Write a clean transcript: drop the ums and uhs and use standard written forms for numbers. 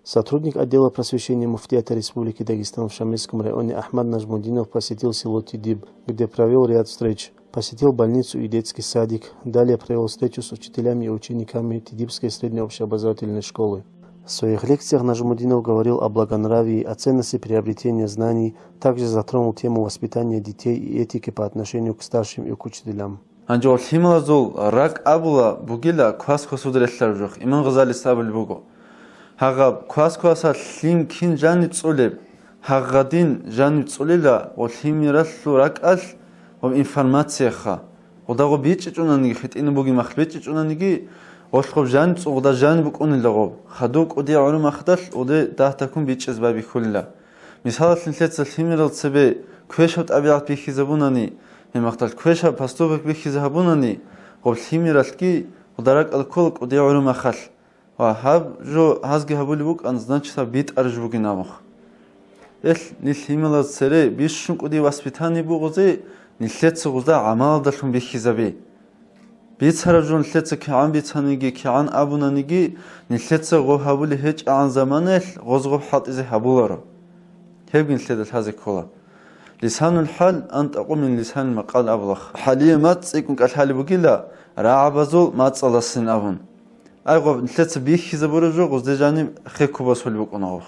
Сотрудник отдела просвещения муфтията Республики Дагестан в Шамильском районе Ахмад Нажмудинов посетил село Тидиб, где провел ряд встреч. Посетил больницу и детский садик, далее провел встречу с учителями и учениками Тидибской средней общеобразовательной школы. В своих лекциях Нажмудинов говорил о благонравии, о ценности приобретения знаний, также затронул тему воспитания детей и этики по отношению к старшим и к учителям. Анжол хималазул рак абула бугила квас косудреллар жок. Иман Газали сабыл буго. Хага квас-кваса лим кин жани цулеб. Хагадин жани цулила ол химираллу ракал ол информацияха. Одагу бичичунаниги хитин буги махбичичунаниги олхов жани цугда жани букунилаго. Хадук оди урум ахдал оди дахтакун бичиз баби хулла. Мисалат линлетса химирал цебе квешот абиат бихизабунани махтал квеша пастубек бихизабунани ол химиралки ударак алколк оди урум ахал. Хабжо хазги хабулибук ан значит бит аржбугинамах. Эл нилхимала цере бишшунк уди воспитани бугузе нилхетсугузда амал далхун бихизаби. Бит саражун нилхетса киан битаниги киан абунаниги нилхетса го хабули хеч ан заманел гозго хатизе хабуларо. Хебгин нилхедал хази кола. لسان الحال أن تقوم من لسان المقال أبلغ. حاليا ما تسيكون كالحالي بقيلا راعبازول ما تصلصين أبن. أيغو نتلت بيخي زبورجو غزدجاني خيكو بسول بقنا